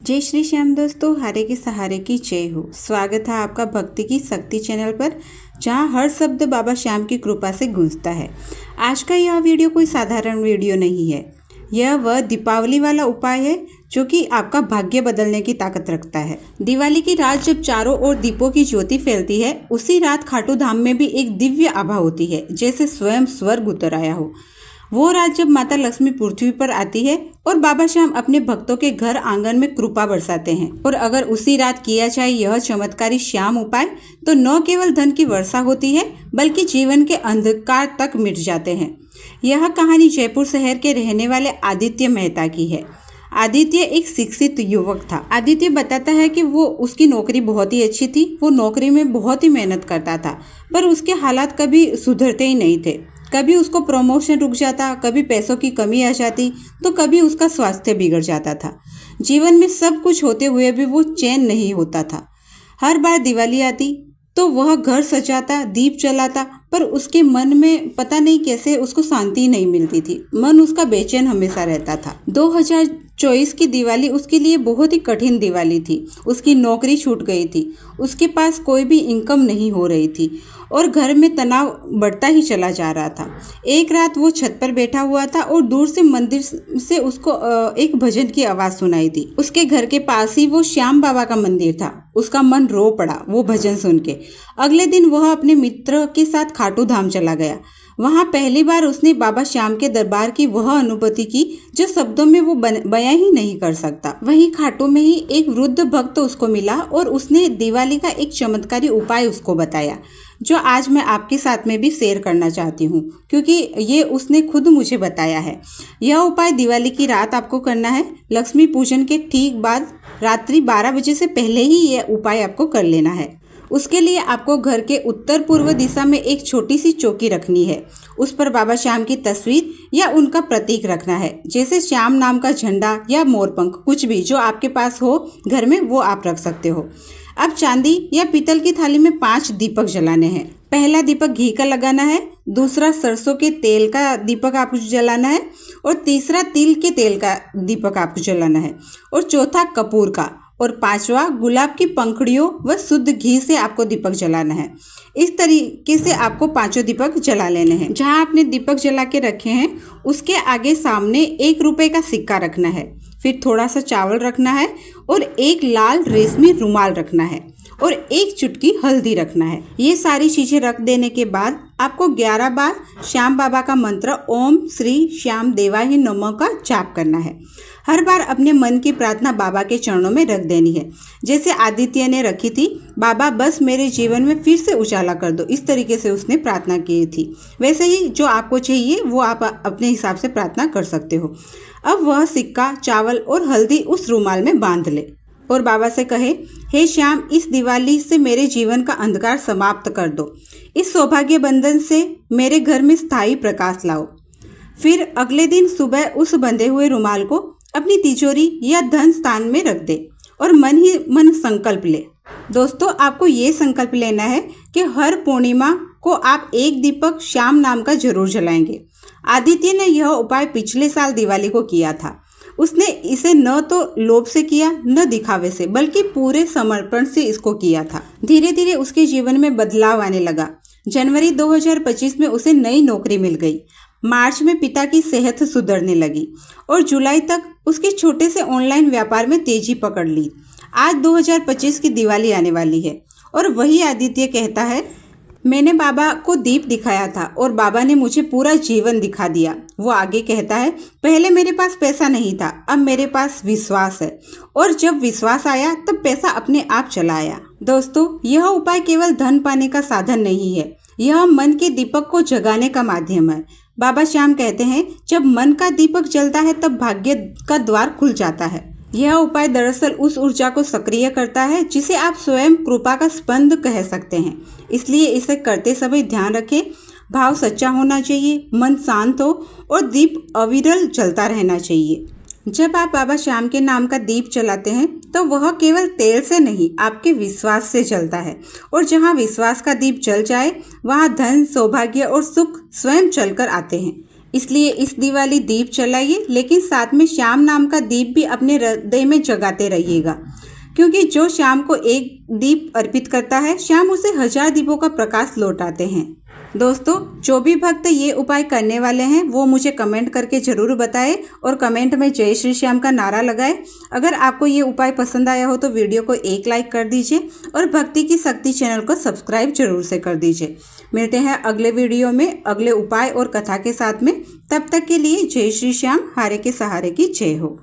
जय श्री श्याम दोस्तों, हरे के सहारे की जय हो। स्वागत है आपका भक्ति की शक्ति चैनल पर, जहां हर शब्द बाबा श्याम की कृपा से गूंजता है। आज का यह वीडियो कोई साधारण वीडियो नहीं है। यह वह दीपावली वाला उपाय है जो कि आपका भाग्य बदलने की ताकत रखता है। दिवाली की रात जब चारों ओर दीपों की ज्योति फैलती है, उसी रात खाटू धाम में भी एक दिव्य आभा होती है, जैसे स्वयं स्वर्ग उतर आया हो। वो रात जब माता लक्ष्मी पृथ्वी पर आती है और बाबा श्याम अपने भक्तों के घर आंगन में कृपा बरसाते हैं। और अगर उसी रात किया जाए यह चमत्कारी श्याम उपाय, तो न केवल धन की वर्षा होती है, बल्कि जीवन के अंधकार तक मिट जाते हैं। यह कहानी जयपुर शहर के रहने वाले आदित्य मेहता की है। आदित्य एक शिक्षित युवक था। आदित्य बताता है कि उसकी नौकरी बहुत ही अच्छी थी। वो नौकरी में बहुत ही मेहनत करता था, पर उसके हालात कभी सुधरते ही नहीं थे। कभी उसको प्रमोशन रुक जाता, कभी पैसों की कमी आ जाती, तो कभी उसका स्वास्थ्य बिगड़ जाता था। जीवन में सब कुछ होते हुए भी वो चैन नहीं होता था। हर बार दिवाली आती तो वह घर सजाता, दीप जलाता, पर उसके मन में पता नहीं कैसे उसको शांति नहीं मिलती थी। मन उसका बेचैन हमेशा रहता था। 2024 की दिवाली उसके लिए बहुत ही कठिन दिवाली थी। उसकी नौकरी छूट गई थी, उसके पास कोई भी इनकम नहीं हो रही थी और घर में तनाव बढ़ता ही चला जा रहा था। एक रात वो छत पर बैठा हुआ था और दूर से मंदिर से उसको एक भजन की आवाज़ सुनाई दी। उसके घर के पास ही वो श्याम बाबा का मंदिर था। उसका मन रो पड़ा वो भजन सुन के। अगले दिन वह अपने मित्र के साथ खाटू धाम चला गया। वहाँ पहली बार उसने बाबा श्याम के दरबार की वह अनुभूति की जो शब्दों में वो बयां ही नहीं कर सकता। वहीं खाटू में ही एक वृद्ध भक्त उसको मिला और उसने दिवाली का एक चमत्कारी उपाय उसको बताया, जो आज मैं आपके साथ में भी शेयर करना चाहती हूँ, क्योंकि ये उसने खुद मुझे बताया है। यह उपाय दिवाली की रात आपको करना है। लक्ष्मी पूजन के ठीक बाद रात्रि 12 बजे से पहले ही यह उपाय आपको कर लेना है। उसके लिए आपको घर के उत्तर पूर्व दिशा में एक छोटी सी चौकी रखनी है। उस पर बाबा श्याम की तस्वीर या उनका प्रतीक रखना है, जैसे श्याम नाम का झंडा या मोरपंख, कुछ भी जो आपके पास हो घर में वो आप रख सकते हो। अब चांदी या पीतल की थाली में 5 दीपक जलाने हैं। पहला दीपक घी का लगाना है, दूसरा सरसों के तेल का दीपक आपको जलाना है, और तीसरा तिल के तेल का दीपक आपको जलाना है, और चौथा कपूर का, और 5वां गुलाब की पंखुड़ियों व शुद्ध घी से आपको दीपक जलाना है। इस तरीके से आपको 5 दीपक जला लेने हैं। जहां आपने दीपक जला के रखे हैं उसके आगे सामने 1 रुपए का सिक्का रखना है, फिर थोड़ा सा चावल रखना है और एक लाल रेशमी रुमाल रखना है और 1 चुटकी हल्दी रखना है। ये सारी चीजें रख देने के बाद आपको 11 बार श्याम बाबा का मंत्र ओम श्री श्याम देवाय नमः का जाप करना है। हर बार अपने मन की प्रार्थना बाबा के चरणों में रख देनी है, जैसे आदित्य ने रखी थी, बाबा बस मेरे जीवन में फिर से उजाला कर दो। इस तरीके से उसने प्रार्थना की थी। वैसे ही जो आपको चाहिए वो आप अपने हिसाब से प्रार्थना कर सकते हो। अब वह सिक्का, चावल और हल्दी उस रुमाल में बांध ले और बाबा से कहे, हे श्याम, इस दिवाली से मेरे जीवन का अंधकार समाप्त कर दो। इस सौभाग्य बंधन से मेरे घर में स्थायी प्रकाश लाओ। फिर अगले दिन सुबह उस बंधे हुए रुमाल को अपनी तिजोरी या धन स्थान में रख दे और मन ही मन संकल्प ले। दोस्तों, आपको ये संकल्प लेना है कि हर पूर्णिमा को आप 1 दीपक श्याम नाम का जरूर जलाएंगे। आदित्य ने यह उपाय पिछले साल दिवाली को किया था। उसने इसे न तो लोभ से किया, न दिखावे से, बल्कि पूरे समर्पण से इसको किया था। धीरे धीरे उसके जीवन में बदलाव आने लगा। जनवरी 2025 में उसे नई नौकरी मिल गई। मार्च में पिता की सेहत सुधरने लगी और जुलाई तक उसके छोटे से ऑनलाइन व्यापार में तेजी पकड़ ली। आज 2025 की दिवाली आने वाली है और वही आदित्य कहता है, मैंने बाबा को दीप दिखाया था और बाबा ने मुझे पूरा जीवन दिखा दिया। वो आगे कहता है, पहले मेरे पास पैसा नहीं था, अब मेरे पास विश्वास है, और जब विश्वास आया तब पैसा अपने आप चला आया। दोस्तों, यह उपाय केवल धन पाने का साधन नहीं है, यह मन के दीपक को जगाने का माध्यम है। बाबा श्याम कहते हैं, जब मन का दीपक जलता है तब भाग्य का द्वार खुल जाता है। यह उपाय दरअसल उस ऊर्जा को सक्रिय करता है जिसे आप स्वयं कृपा का स्पंद कह सकते हैं। इसलिए इसे करते समय ध्यान रखें, भाव सच्चा होना चाहिए, मन शांत हो और दीप अविरल जलता रहना चाहिए। जब आप बाबा श्याम के नाम का दीप जलाते हैं तो वह केवल तेल से नहीं, आपके विश्वास से जलता है, और जहाँ विश्वास का दीप जल जाए वहाँ धन, सौभाग्य और सुख स्वयं चलकर आते हैं। इसलिए इस दिवाली दीप जलाइए, लेकिन साथ में श्याम नाम का दीप भी अपने हृदय में जगाते रहिएगा, क्योंकि जो श्याम को एक दीप अर्पित करता है, श्याम उसे 1000 दीपों का प्रकाश लौटाते हैं। दोस्तों, जो भी भक्त ये उपाय करने वाले हैं वो मुझे कमेंट करके ज़रूर बताएं और कमेंट में जय श्री श्याम का नारा लगाएं। अगर आपको ये उपाय पसंद आया हो तो वीडियो को एक लाइक कर दीजिए और भक्ति की शक्ति चैनल को सब्सक्राइब जरूर से कर दीजिए। मिलते हैं अगले वीडियो में अगले उपाय और कथा के साथ में। तब तक के लिए जय श्री श्याम, हारे के सहारे की जय हो।